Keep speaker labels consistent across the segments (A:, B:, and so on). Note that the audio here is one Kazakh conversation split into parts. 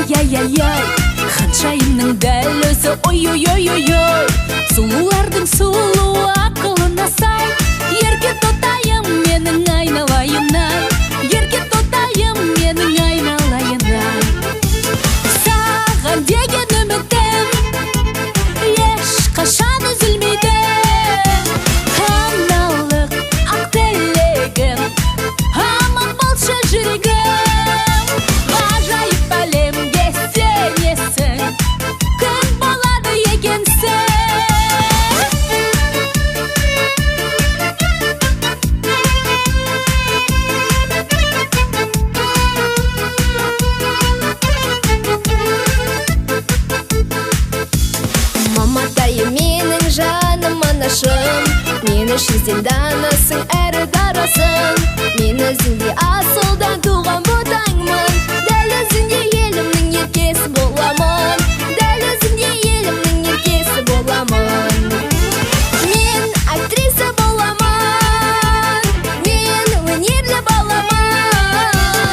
A: Ай-яй-яй-яй-яй, ханшайымның дәл өзі. Ой-ой-ой-ой-ой, сұлулардың сұлуы ақылына сай. Ерке тотайым менің айналайын-ай, ерке тотайым менің айналайын-ай. Саған деген үмітім ешқашан үзілмейді. Аналық ақ тілегім, аман болшы жүрегім. Ғажайып әлемге сенесің, күн болады екенсің.
B: Маматайым менің жаным анашым, мені шізден данасың әрі дарасың. Мен өзіңдей асылдан туған ботаңмын, дәл өзіңдей елімнің еркесі боламын, дәл өзіңдей елімнің еркесі боламын. Мен актриса боламын, мен өнерлі баламын.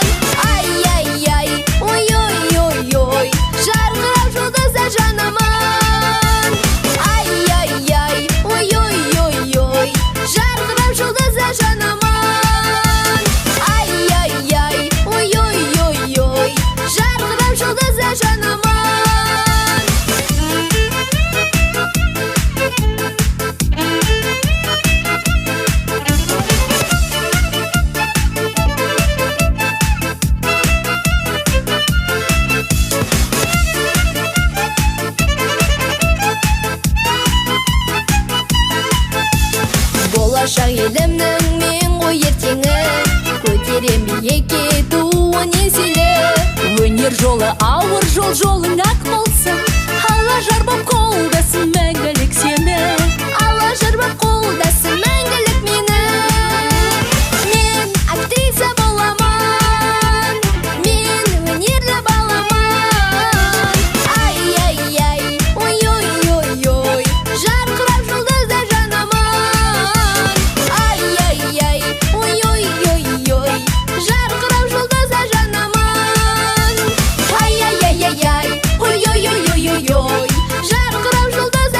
B: Ай-яй-яй, ой-ой-ой-ой, жарқырап жұлдызда жанамын. Ай-яй-яй, ой-ой-ой-ой, жарқырап жұлдызда жанамын. Ай-яй-яй, ой-ой-ой-ой, жарқырап жұлдызда жанамын. Болашақ елімнің мен ғой ертеңі, көтерем биікке туын еңселі.
A: Өнер жолы ауыр жол, жолың ақ болсын, алла жар боп қолдасын мәңгілік сені.
B: Алла жар боп қолдасын мәңгілік мені. Мен актриса боламын, мен өнерлі баламын. Ай-яй-яй, ой-ой-ой-ой, жарқырап жұлдызда жанамын. Ай-яй-яй, ой-ой-ой-ой, жарқырап жұлдызда жанамын. Ай-яй-яй-яй-яй, ой-ой-ой-ой-ой, жарқырап жұлдызда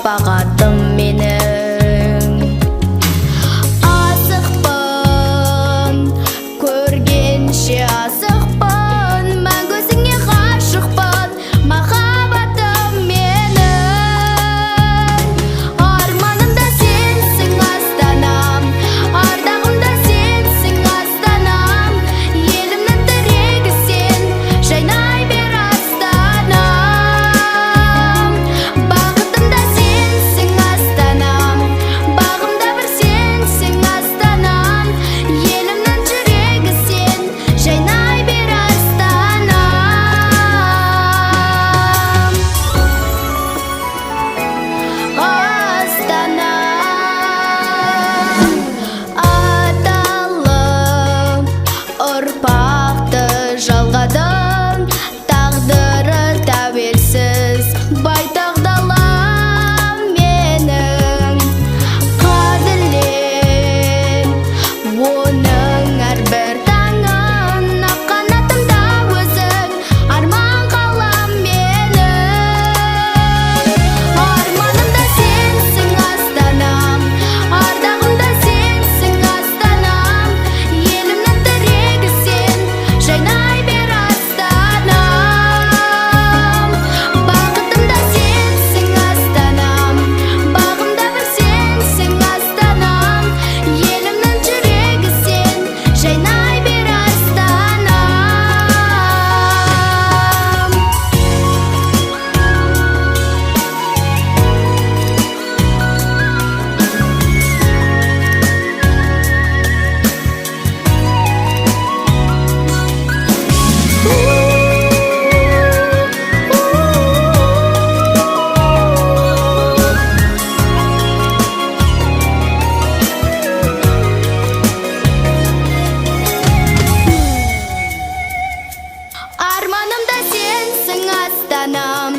B: шапағатым менің. Асықпын, көргенше асықпын, мәңгі өзіңе ғашықпын, махаббатым менің. Арманымда сенсің астанам, ардағымда сенсің астанам, елімнің тірегі сен, жайнай бер астанам. Бақытымда сенсің астанам, бағымда бір сенсің астанам, елімнің жүрегі сен, жайнай бер астанам. Астанам, аталып ұрпақты жалғадың, тағдыры тәуелсіз байтақ далам менің. Қадірлем оның әрбір таңын, ақ қанатымда өзің, арман қалам менің. Арманымда сенсің астанам, ардағымда сенсің астанам, елімнің тірегі сен, жайнай бер астанам. Бақытымда сенсің астанам, бағымда бір сенсің астанам, елімнің жүрегі сен, жайнай бер астанам. Арманымда сенсің астанам,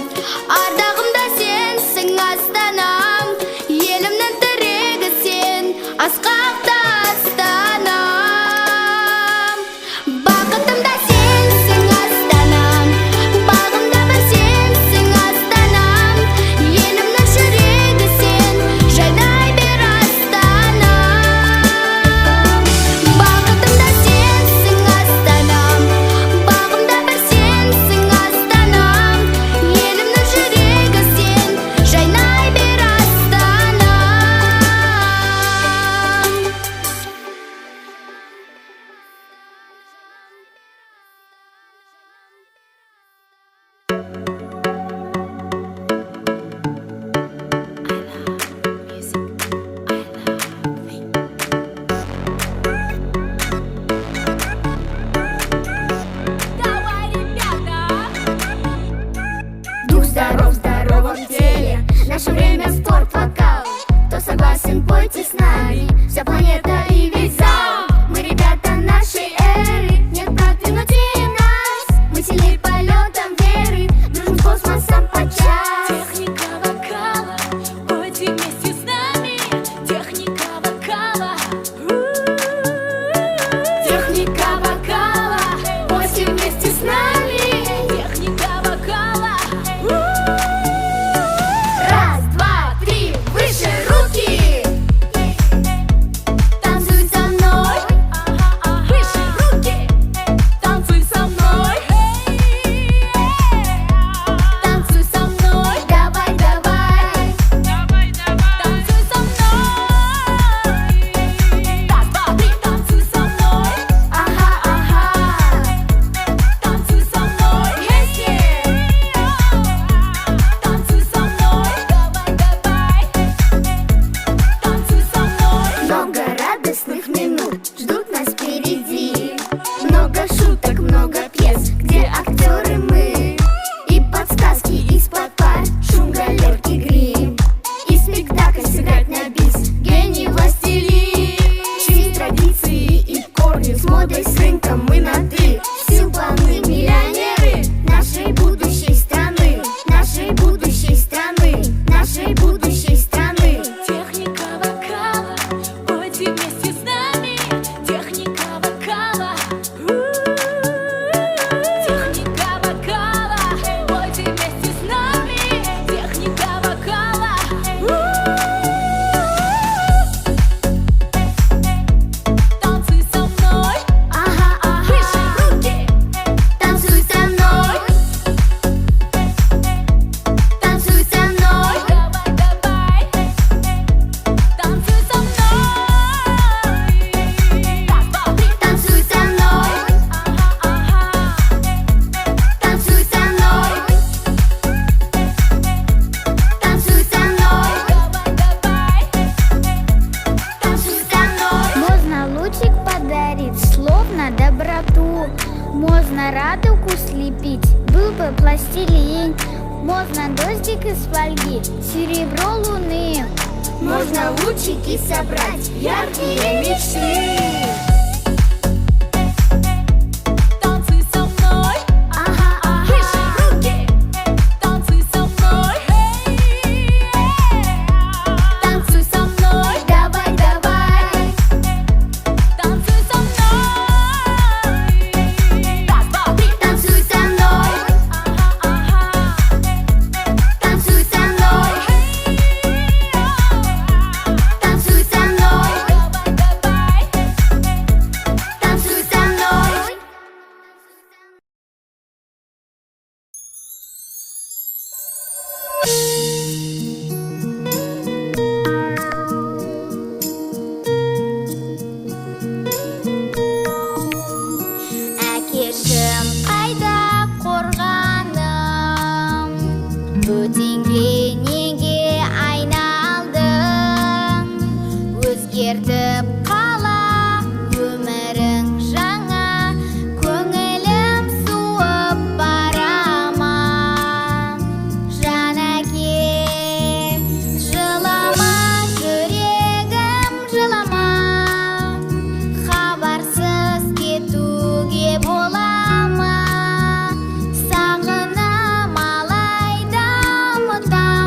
B: ардағымда сенсің астанам, елімнің тірегі сен, асқақта астанам. Бақытымда сенсің астанам, бағымда бір сенсің астанам, елімнің жүрегі сен, жайнай бер астанам. Бақытымда сенсің астанам, бағымда бір сенсің астанам, елімнің жүрегі сен, жайнай бер астанам.
C: Дух здоров, здорово в теле. Наше время спорт, вокал. Кто согласен, пойте с нами. Вся планета и весь зал. Мы ребята нашей эры. Нет продвинуть нас. Мы сильнее полетом веры. Дружим с космосом подчас.
A: Техника вокала, пойте вместе с нами. Техника вокала.
C: Техника вокала. Пойте вместе с нами.
A: Техника вокала.
C: Раз, два, три, выше руки. Можно дождик из фольги, серебро луны. Можно лучики собрать, яркие мечты.
A: Танцуй со мной,
C: Ага, ага.
A: выше руки. Танцуй со мной, танцуй со мной,
C: Давай, давай.
A: танцуй со мной. Раз, два, три,
C: Танцуй со мной, танцуй со мной, танцуй со мной,
A: давай.
C: танцуй со мной. Әкешім қайда қорғаным, бөтенге неге айналдың, өзгертіп қала өмірің жаңа, көңілім суып барама. Жан әке, жылама, жүрегім жылама, хабарсыз кетуге бола ма? Сағынам алайда ұмытам.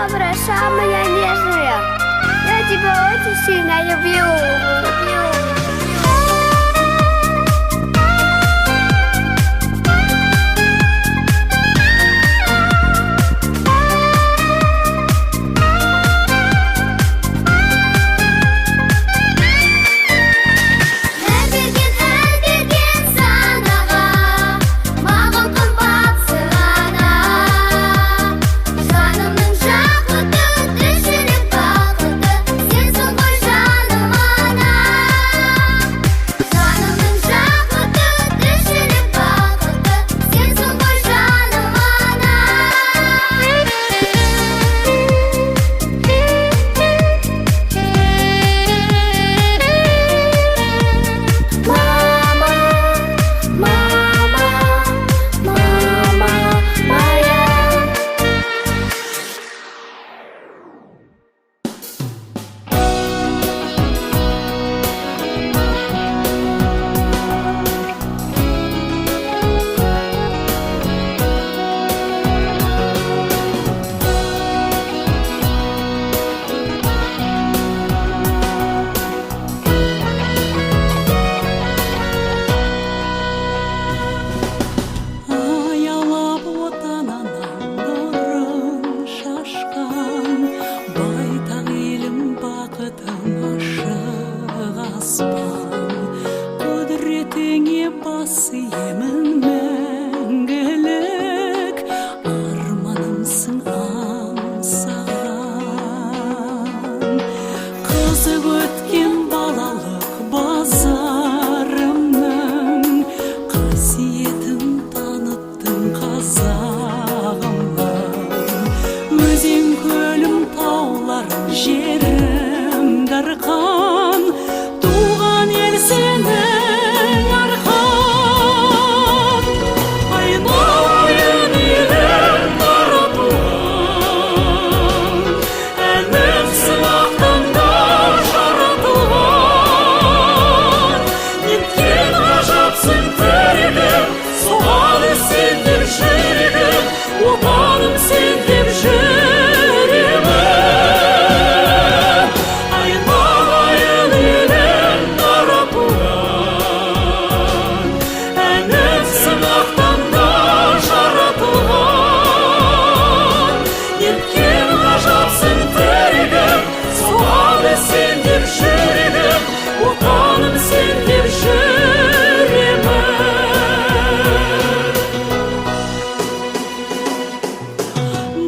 C: добрая, самая нежная. Я тебя очень сильно люблю.
A: Құдіретіңе бас иемін мәңгілік, арманымсың аңсаған. Қызып өткен балалық базарымның, қасиетін таныттың қазағымның. Өзен көлім тауларым жерім дарқан, туған ел сенің арқан. Айналайын елім дара туған, әнім сынақтан да жаратылған. Неткен ғажапсың тірегім, соғады сен деп жүрегім, отаным сен деп жүремін. Айналайын елім дара туған, әнім сынақтан да жаратылған. Неткен ғажапсың тірегім, соғады сен деп жүрегім, отаным сен деп жүремін.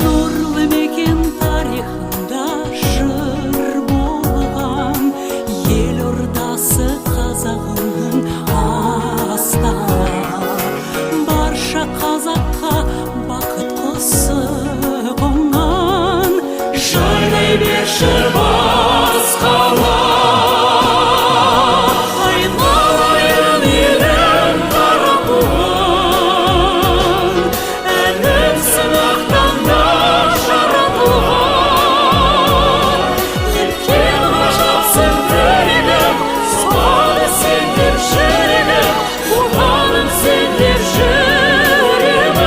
A: Нұрлы мекен тарихында жыр болған, елордасы қазағымның астана. Барша қазаққа бақыт құсы қонған, жайнай берші бас қала. Айналайын елім дара туған, әнім сынақтан да жаратылған. Неткен ғажапсың тірегім, соғады сен деп жүрегім, отаным сен деп жүремін.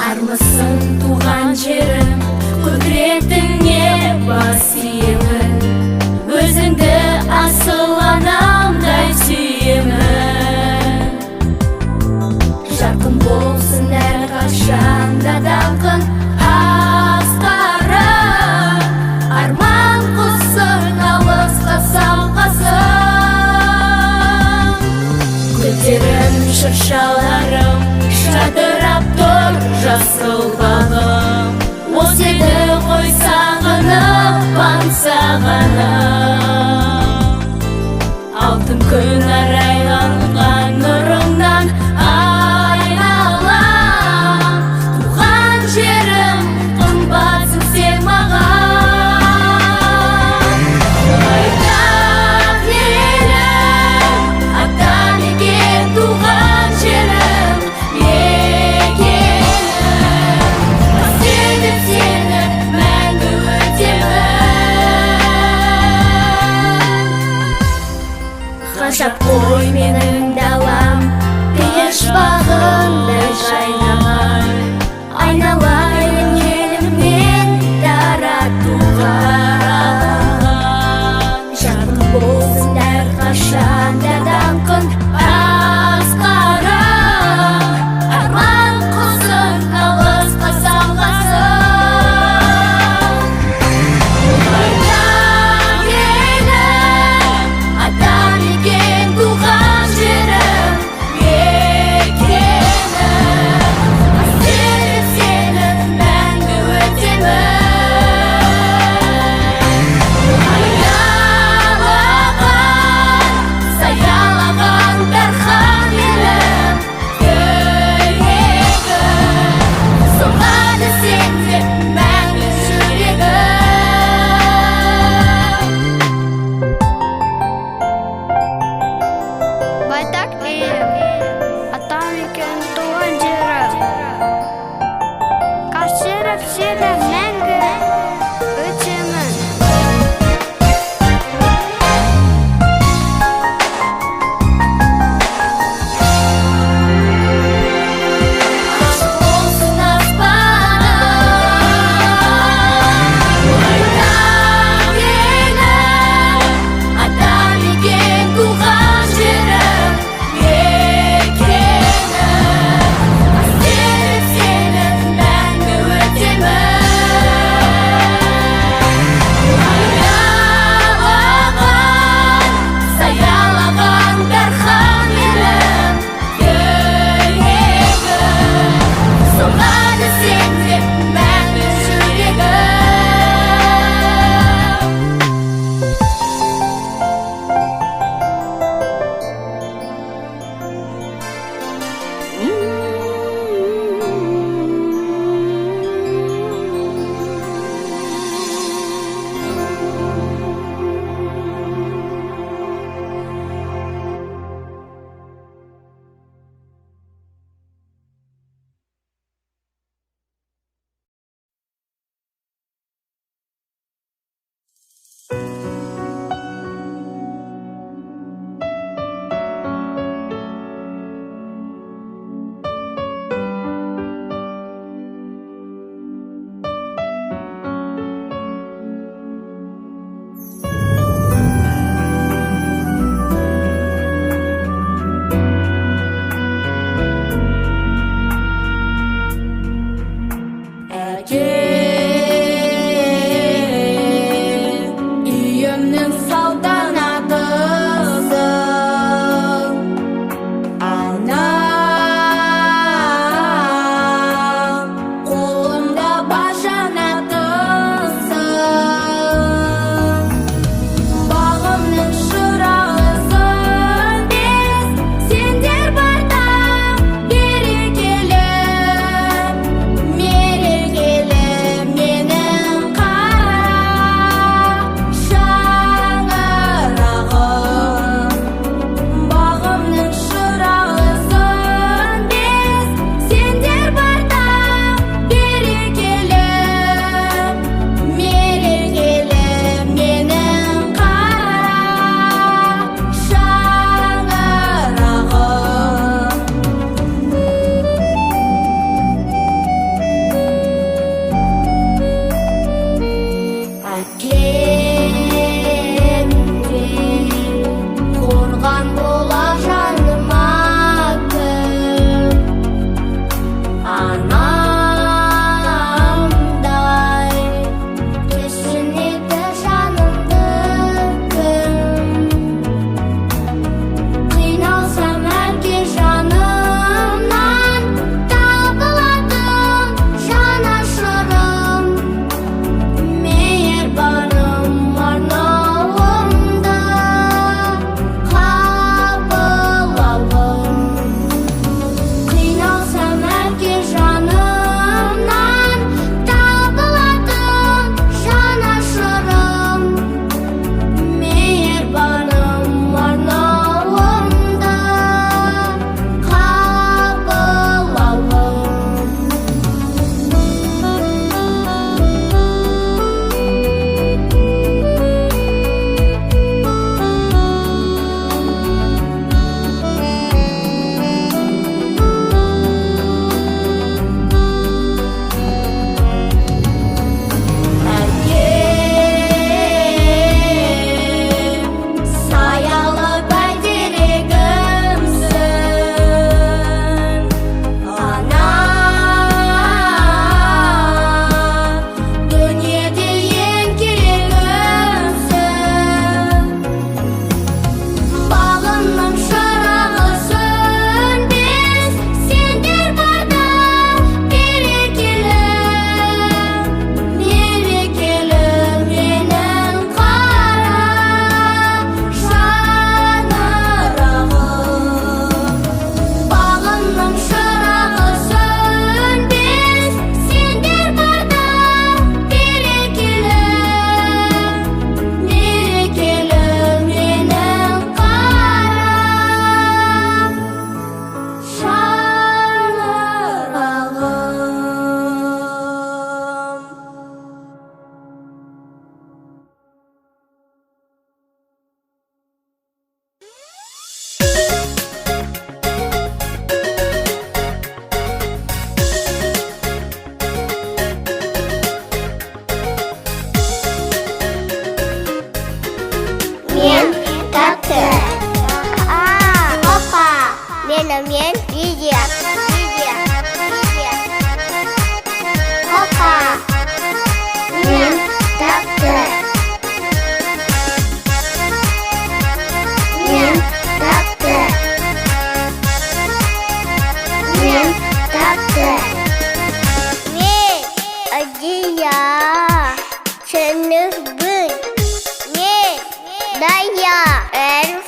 A: Армысың туған жерім, құдіретіңе бас иемін, өзіңді асыл анамдай сүйемін. Жарқын болсын әрқашан да даңқың асқарың, арман құсың алысқа самғасың. Гүлдерім, шыршаларым жадырап тұр жасыл бағым, осы еді ғой сағынып аңсағаным. Алтын күн арайланған нұрыңнан айналам, туған жерім қымбатсың сен маған. Байтақ елім, атамекен туған жерім, ғажап қой менің далам, пейіш бағындай жайнаған, айналайын елімнен таратуға. Жарқын болсын әрқашан да даңқың асқарың, арман құсың алысқа самғасың. Байтақ елім, атамекен туған жерім, мекенім, қастерлеп сені мәңгі өтемін. Саялаған дархан елім, тілегім, соғады сенде мәңгі жүрегім.
B: Байтақ елім, атамекен туған жерім, қастерлеп сені мәңгі өтемін.
A: Ашық болсын аспаным, байтақ елім, атамекен туған жерім, мекенім, қастерлеп сені мәңгі өтемін. Саялаған дархан елім, тілегім, соғады сенде мәңгі жүрегім. Әке, үй
C: Iya, cenah bun. Nye, daya,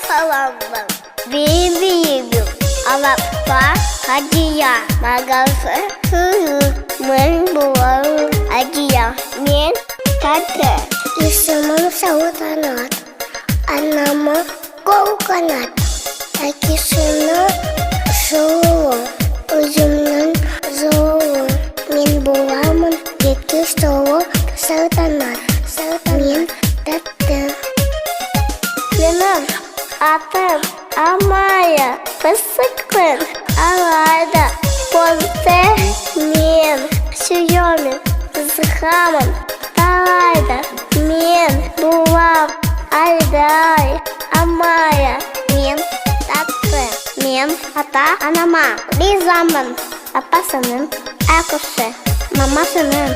C: falambang. Bibi ibu, alapa, hadiah, magasa, menbuang hadiah, men, kata. Isamang sautanat, anama kokonat. Aki suna, suwa, ujungnan, zuwa, men buaman, dikti suwa, sautanat, men, kata. Benar, atam, amaya, pesakman, alada, ponte, men, suyome, zhaman, talada, men, buam, aldai, amaya, men, tatı, men, ata, anama, Lizamın, apasının, akusu, mamasının,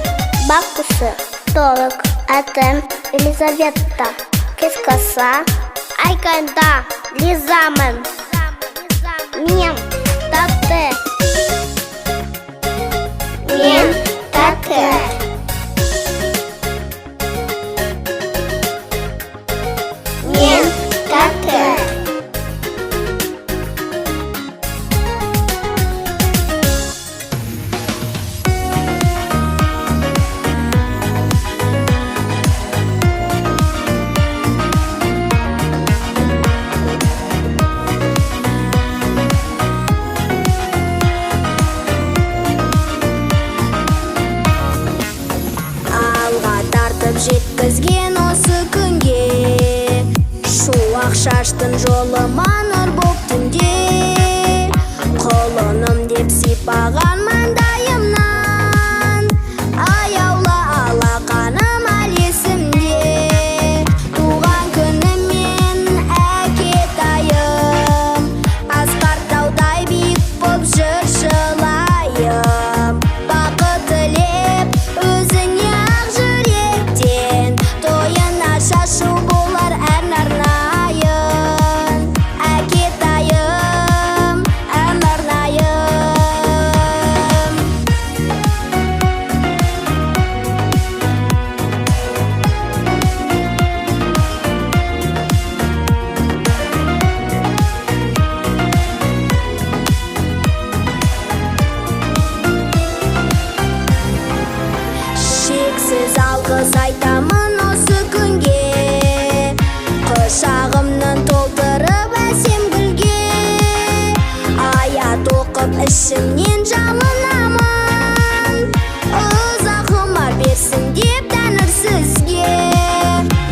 C: bakusu, Толок, Атем, Елизавета, Кискаса, Айканда, Лизамен, Мен, Тате, Мен, Тате, Мен, Тате.
B: Жеткізген осы күнге шуақ шаштың жолы маныр боп түнде құлыным деп сипаған маңдайымнан аяулы алақаным әлі есімде туған күнімен әкетайым асқар таудай биік боп жүр жылайым бақыт тілеп өзіңе шашу болар ән арнайын әкетайым ән арнайым шексіз алғыс айтамын осы күнге құшағымнан толтырып әсем гүлге аят оқып ішімнен жалынамын ұзақ ғұмыр берсін деп тәңір сізге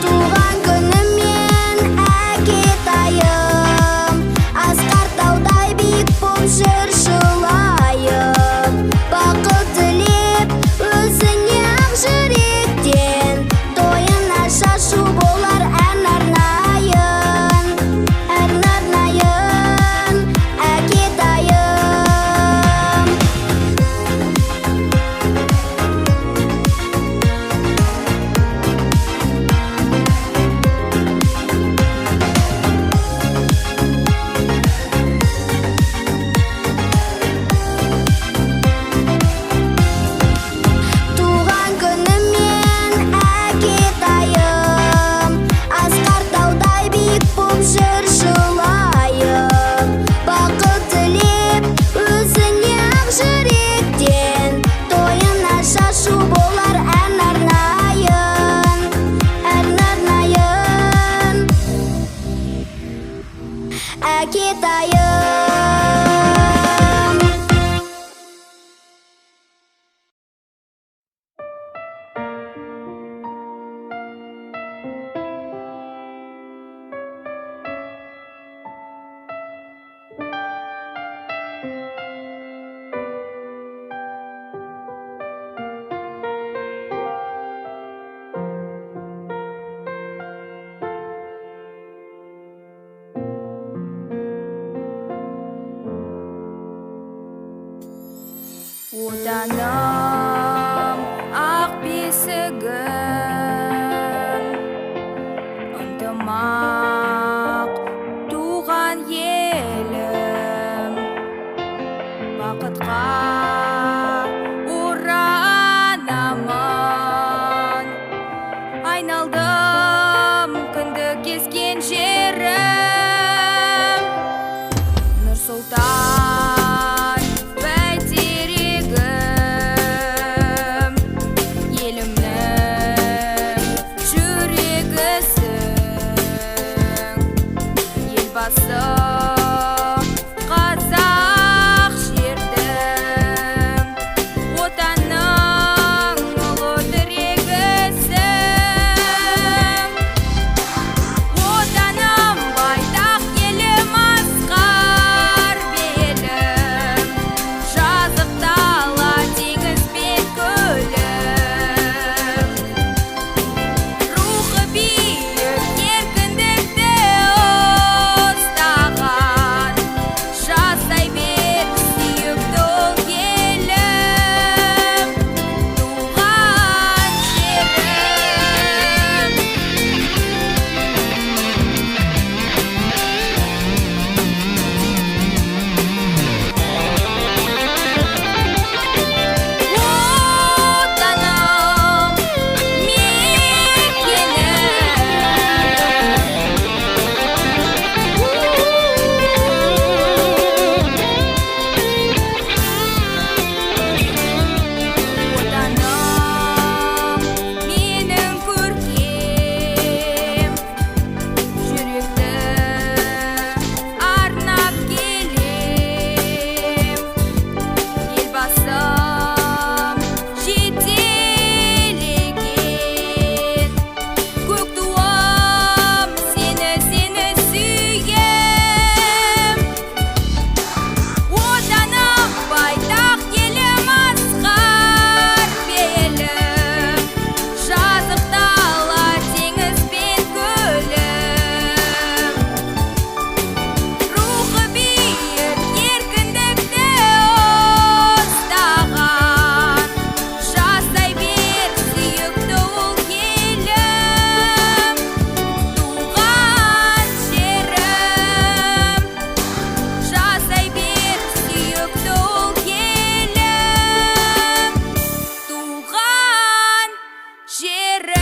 B: туған күнімен әкетайым асқар таудай биік боп жүр жылайым бақыт тілеп өзіңе ақ жүректен тойына шашу болар ән арнайын әкетайым туған күнімен әкетайым асқар таудай биік боп жүр жылайым бақыт тілеп өзіңе ақ жүректен тойына шашу болар ән арнайын әкетайым Отаным, ақ бесігім, ынтымақ туған елім, бақытқа оранамын.
A: жерім.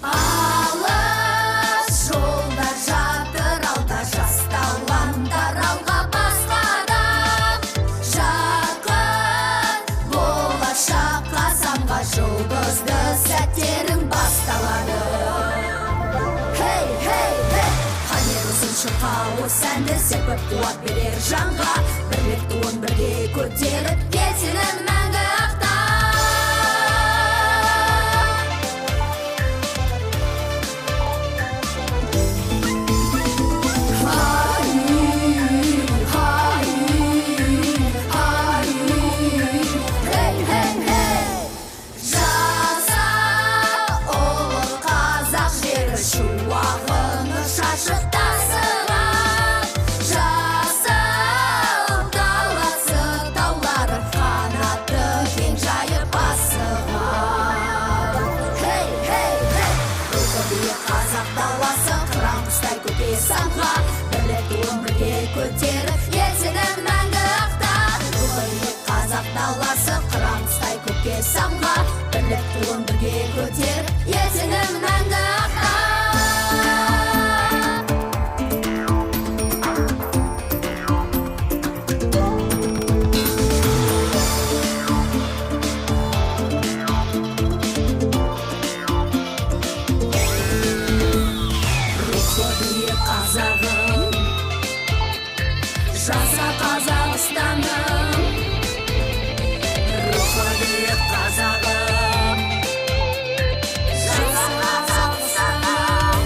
B: Алыс жолда жатыр алда жасталғандар алға басқада жақын болашаққа самға жұлдызды сәттерің басталады. Хей, хей, хей! Қанер ұзын шырқауы сәнді серпіп қуат берер жанға, бірлік туын бірге көтеріп ертеңін мәңгі ақтап. Шуағыны шашып тасыған жасыл даласы таулары қанаты кең жайып асыған. Хей, хей, хей! Рухы биік қазақ даласы қыран құстай көкке самға, бірлік туын бірге көтеріп ертеңін мәңгі ақтап. Рухы биік қазақ даласы қыран құстай көкке самға, бірлік туын бірге көтеріп ертеңін мәңгі ақтап. Қазағым, жаса Қазақстаным, рухы биік қазағым, жаса Қазақстаным.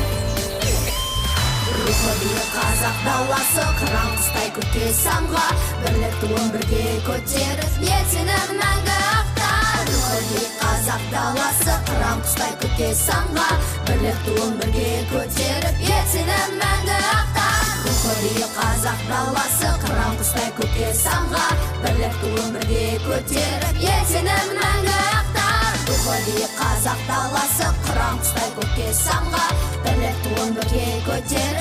B: Рухы биік қазақ даласы қыран құстай көкке самға, бірлік туын бірге көтеріп ертеңін мәңгі ақтап. Рухы биік қазақ даласы қыран құстай көкке самға, бірлік туын бірге көтеріп ертеңін мәңгі ақтап. Рухы биік қазақ даласы қыран құстай көкке самға, бірлік туын бірге көтеріп ертеңін мәңгі ақтап. Рухы биік қазақ даласы қыран құстай көкке самға, бірлік туын бірге көтеріп